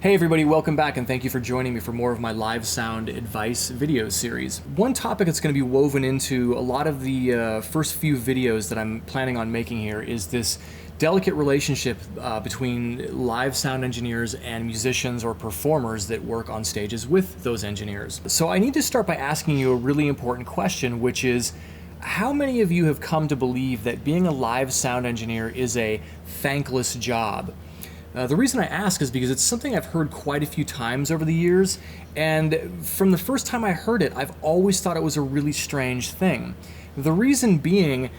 Hey everybody, welcome back and thank you for joining me for more of my live sound advice video series. One topic that's going to be woven into a lot of the first few videos that I'm planning on making here is this delicate relationship between live sound engineers and musicians or performers that work on stages with those engineers. So I need to start by asking you a really important question, which is, how many of you have come to believe that being a live sound engineer is a thankless job? The reason I ask is because it's something I've heard quite a few times over the years, and from the first time I heard it, I've always thought it was a really strange thing. The reason being,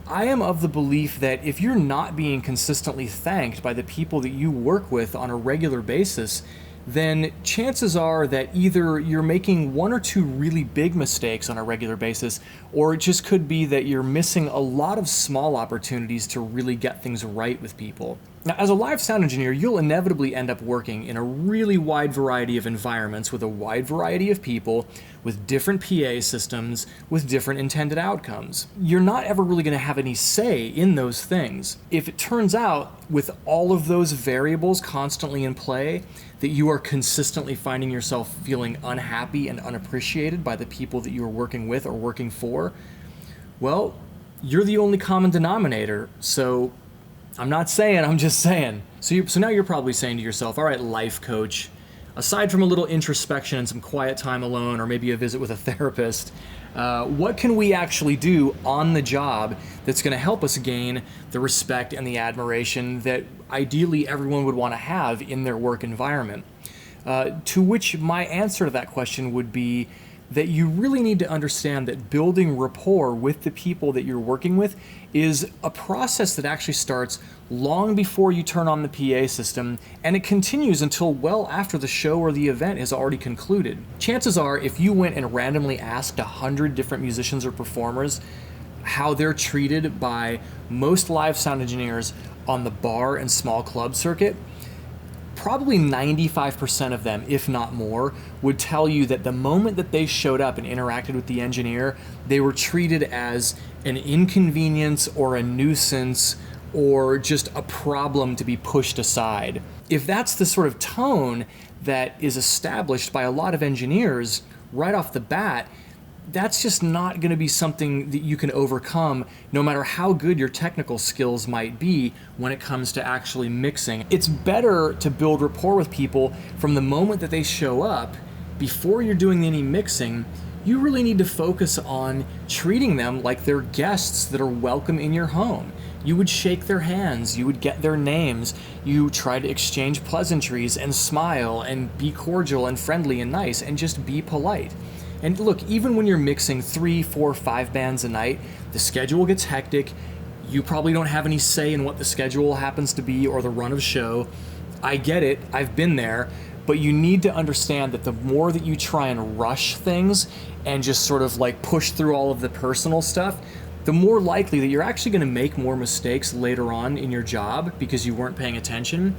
I am of the belief that if you're not being consistently thanked by the people that you work with on a regular basis, then chances are that either you're making one or two really big mistakes on a regular basis, or it just could be that you're missing a lot of small opportunities to really get things right with people. Now, as a live sound engineer, you'll inevitably end up working in a really wide variety of environments with a wide variety of people, with different PA systems, with different intended outcomes. You're not ever really going to have any say in those things. If it turns out, with all of those variables constantly in play, that you are consistently finding yourself feeling unhappy and unappreciated by the people that you are working with or working for, well, you're the only common denominator, so I'm not saying, I'm just saying. So now you're probably saying to yourself, all right, life coach, aside from a little introspection and some quiet time alone, or maybe a visit with a therapist, what can we actually do on the job that's going to help us gain the respect and the admiration that ideally everyone would want to have in their work environment? To which my answer to that question would be that you really need to understand that building rapport with the people that you're working with is a process that actually starts long before you turn on the PA system, and it continues until well after the show or the event is already concluded. Chances are, if you went and randomly asked 100 different musicians or performers how they're treated by most live sound engineers on the bar and small club circuit, probably 95% of them, if not more, would tell you that the moment that they showed up and interacted with the engineer, they were treated as an inconvenience or a nuisance or just a problem to be pushed aside. If that's the sort of tone that is established by a lot of engineers right off the bat, that's just not going to be something that you can overcome, no matter how good your technical skills might be when it comes to actually mixing. It's better to build rapport with people from the moment that they show up. Before you're doing any mixing, you really need to focus on treating them like they're guests that are welcome in your home. You would shake their hands, you would get their names, you try to exchange pleasantries and smile and be cordial and friendly and nice and just be polite. And look, even when you're mixing 3, 4, 5 bands a night, the schedule gets hectic. You probably don't have any say in what the schedule happens to be or the run of show. I get it, I've been there, but you need to understand that the more that you try and rush things and just sort of like push through all of the personal stuff, the more likely that you're actually going to make more mistakes later on in your job because you weren't paying attention.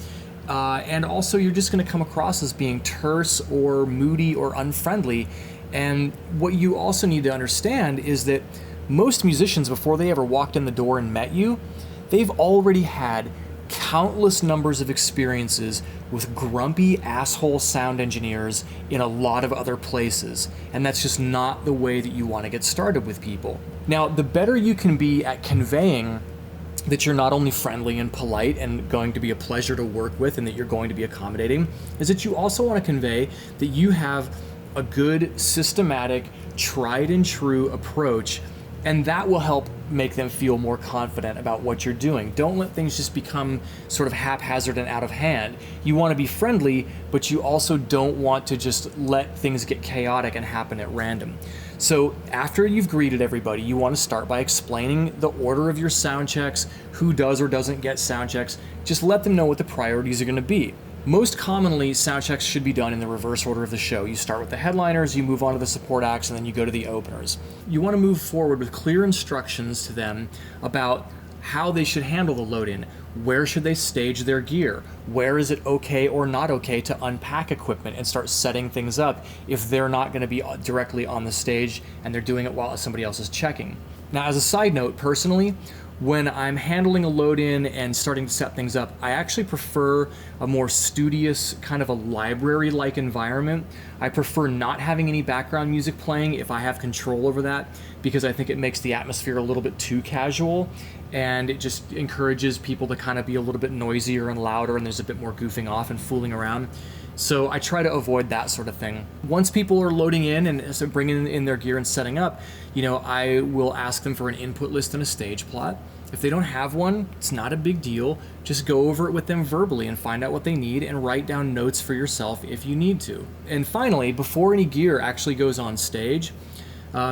And also you're just going to come across as being terse or moody or unfriendly. And what you also need to understand is that most musicians, before they ever walked in the door and met you, they've already had countless numbers of experiences with grumpy asshole sound engineers in a lot of other places. And that's just not the way that you want to get started with people. Now, the better you can be at conveying that you're not only friendly and polite and going to be a pleasure to work with and that you're going to be accommodating, is that you also want to convey that you have a good, systematic, tried and true approach, and that will help make them feel more confident about what you're doing. Don't let things just become sort of haphazard and out of hand. You want to be friendly, but you also don't want to just let things get chaotic and happen at random. So after you've greeted everybody, you want to start by explaining the order of your sound checks, who does or doesn't get sound checks. Just let them know what the priorities are going to be. Most commonly, sound checks should be done in the reverse order of the show. You start with the headliners, you move on to the support acts, and then you go to the openers. You want to move forward with clear instructions to them about how they should handle the load-in. Where should they stage their gear? Where is it okay or not okay to unpack equipment and start setting things up if they're not going to be directly on the stage and they're doing it while somebody else is checking? Now, as a side note, personally, when I'm handling a load in and starting to set things up, I actually prefer a more studious, kind of a library-like environment. I prefer not having any background music playing if I have control over that, because I think it makes the atmosphere a little bit too casual, and it just encourages people to kind of be a little bit noisier and louder, and there's a bit more goofing off and fooling around. So I try to avoid that sort of thing. Once people are loading in and so bringing in their gear and setting up, I will ask them for an input list and a stage plot. If they don't have one, it's not a big deal. Just go over it with them verbally and find out what they need and write down notes for yourself if you need to. And finally, before any gear actually goes on stage,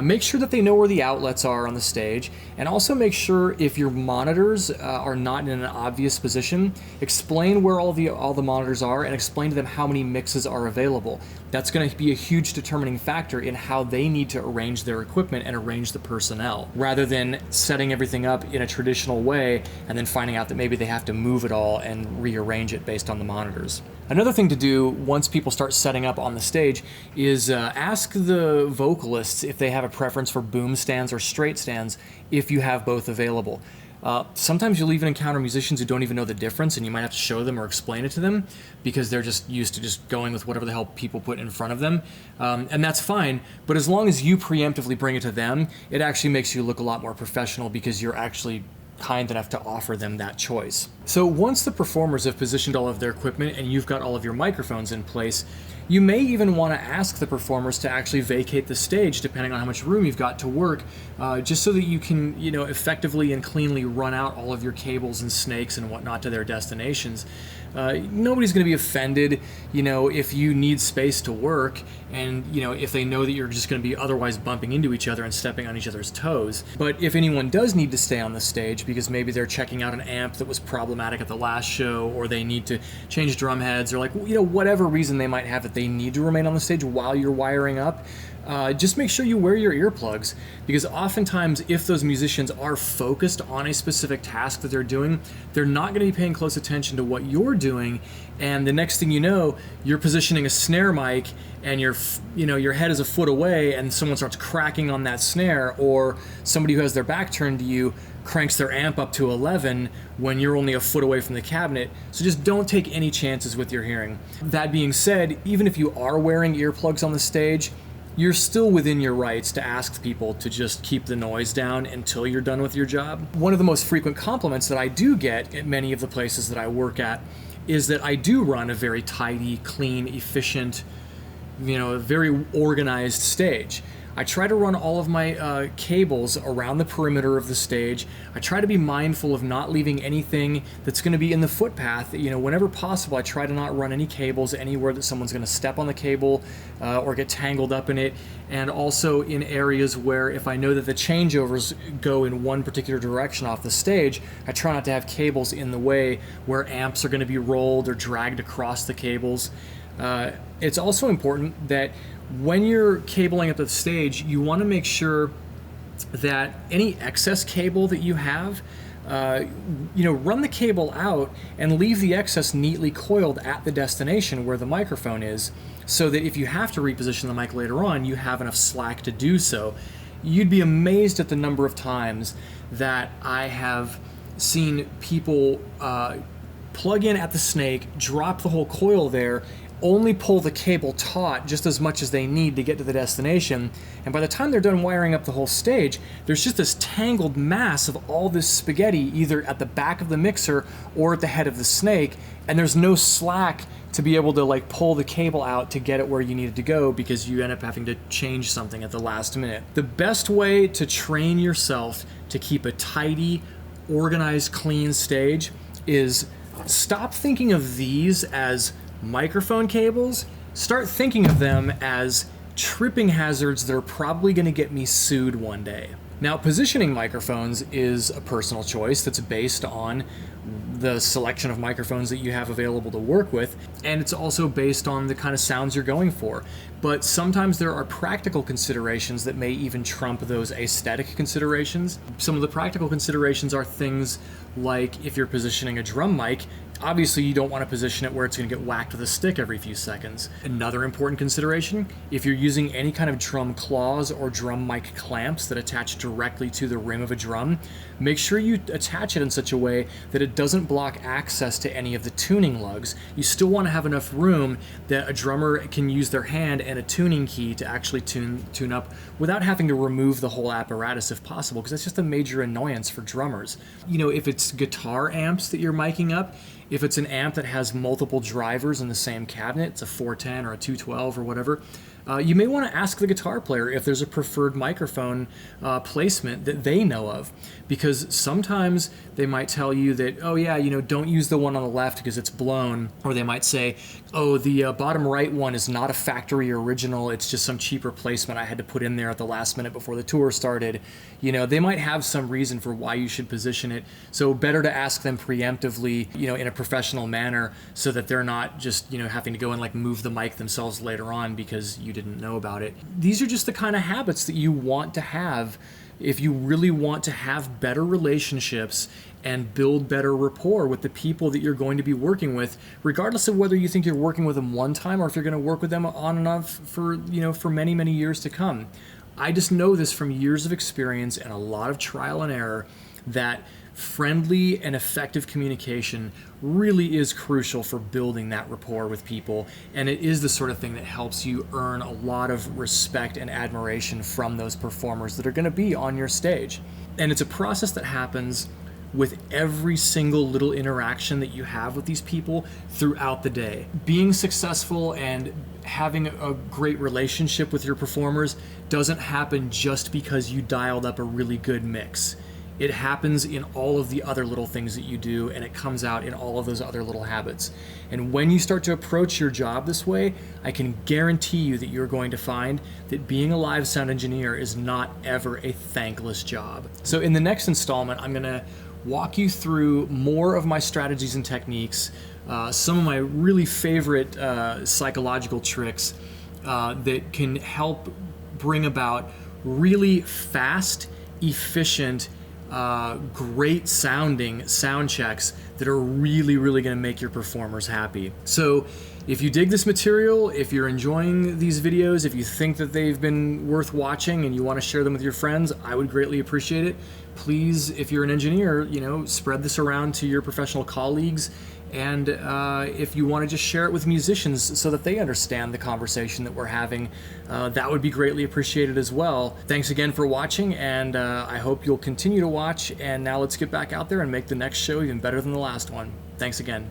make sure that they know where the outlets are on the stage, and also make sure if your monitors are not in an obvious position, explain where all the monitors are and explain to them how many mixes are available. That's going to be a huge determining factor in how they need to arrange their equipment and arrange the personnel, rather than setting everything up in a traditional way and then finding out that maybe they have to move it all and rearrange it based on the monitors. Another thing to do once people start setting up on the stage is ask the vocalists if they have a preference for boom stands or straight stands if you have both available. Sometimes you'll even encounter musicians who don't even know the difference, and you might have to show them or explain it to them because they're just used to just going with whatever the hell people put in front of them. And that's fine, but as long as you preemptively bring it to them, it actually makes you look a lot more professional because you're actually kind enough to offer them that choice. So once the performers have positioned all of their equipment and you've got all of your microphones in place, you may even want to ask the performers to actually vacate the stage depending on how much room you've got to work, just so that you can, effectively and cleanly run out all of your cables and snakes and whatnot to their destinations. Nobody's going to be offended, if you need space to work and, if they know that you're just going to be otherwise bumping into each other and stepping on each other's toes. But if anyone does need to stay on the stage because maybe they're checking out an amp that was problematic at the last show, or they need to change drum heads, or whatever reason they might have that they need to remain on the stage while you're wiring up, just make sure you wear your earplugs, because oftentimes if those musicians are focused on a specific task that they're doing, they're not going to be paying close attention to what you're doing, and the next thing you know, you're positioning a snare mic and your head is a foot away and someone starts cracking on that snare, or somebody who has their back turned to you cranks their amp up to 11 when you're only a foot away from the cabinet. So just don't take any chances with your hearing. That being said, even if you are wearing earplugs on the stage, you're still within your rights to ask people to just keep the noise down until you're done with your job. One of the most frequent compliments that I do get at many of the places that I work at is that I do run a very tidy, clean, efficient, very organized stage. I try to run all of my cables around the perimeter of the stage. I try to be mindful of not leaving anything that's going to be in the footpath. Whenever possible, I try to not run any cables anywhere that someone's going to step on the cable or get tangled up in it. And also in areas where if I know that the changeovers go in one particular direction off the stage, I try not to have cables in the way where amps are going to be rolled or dragged across the cables. It's also important that when you're cabling up the stage, you want to make sure that any excess cable that you have, run the cable out and leave the excess neatly coiled at the destination where the microphone is, so that if you have to reposition the mic later on, you have enough slack to do so. You'd be amazed at the number of times that I have seen people plug in at the snake, drop the whole coil there, only pull the cable taut just as much as they need to get to the destination, and by the time they're done wiring up the whole stage, there's just this tangled mass of all this spaghetti either at the back of the mixer or at the head of the snake, and there's no slack to be able to pull the cable out to get it where you need it to go, because you end up having to change something at the last minute. The best way to train yourself to keep a tidy, organized, clean stage is stop thinking of these as microphone cables. Start thinking of them as tripping hazards that are probably going to get me sued one day. Now, positioning microphones is a personal choice that's based on the selection of microphones that you have available to work with, and it's also based on the kind of sounds you're going for. But sometimes there are practical considerations that may even trump those aesthetic considerations. Some of the practical considerations are things like if you're positioning a drum mic, Obviously, you don't want to position it where it's going to get whacked with a stick every few seconds. Another important consideration, if you're using any kind of drum claws or drum mic clamps that attach directly to the rim of a drum, make sure you attach it in such a way that it doesn't block access to any of the tuning lugs. You still want to have enough room that a drummer can use their hand and a tuning key to actually tune up without having to remove the whole apparatus if possible, because that's just a major annoyance for drummers. You know, if it's guitar amps that you're miking up, if it's an amp that has multiple drivers in the same cabinet, it's a 410 or a 212 or whatever, you may want to ask the guitar player if there's a preferred microphone placement that they know of, because sometimes they might tell you that, oh yeah, you know, don't use the one on the left because it's blown, or they might say, oh, the bottom right one is not a factory original, it's just some cheap replacement I had to put in there at the last minute before the tour started. You know, they might have some reason for why you should position it, so better to ask them preemptively, you know, in a professional manner, so that they're not just, you know, having to go and like move the mic themselves later on because you didn't know about it. These are just the kind of habits that you want to have if you really want to have better relationships and build better rapport with the people that you're going to be working with, regardless of whether you think you're working with them one time or if you're going to work with them on and off for, you know, for many, many years to come. I just know this from years of experience and a lot of trial and error, that friendly and effective communication really is crucial for building that rapport with people, and it is the sort of thing that helps you earn a lot of respect and admiration from those performers that are going to be on your stage. And it's a process that happens with every single little interaction that you have with these people throughout the day. Being successful and having a great relationship with your performers doesn't happen just because you dialed up a really good mix. It happens in all of the other little things that you do, and it comes out in all of those other little habits. And when you start to approach your job this way, I can guarantee you that you're going to find that being a live sound engineer is not ever a thankless job. So in the next installment, I'm gonna walk you through more of my strategies and techniques, some of my really favorite psychological tricks that can help bring about really fast, efficient, great sounding sound checks that are really, really going to make your performers happy. So if you dig this material, if you're enjoying these videos, if you think that they've been worth watching and you want to share them with your friends, I would greatly appreciate it. Please, if you're an engineer, you know, spread this around to your professional colleagues. And if you want to just share it with musicians so that they understand the conversation that we're having, that would be greatly appreciated as well. Thanks again for watching, and I hope you'll continue to watch. And now let's get back out there and make the next show even better than the last one. Thanks again.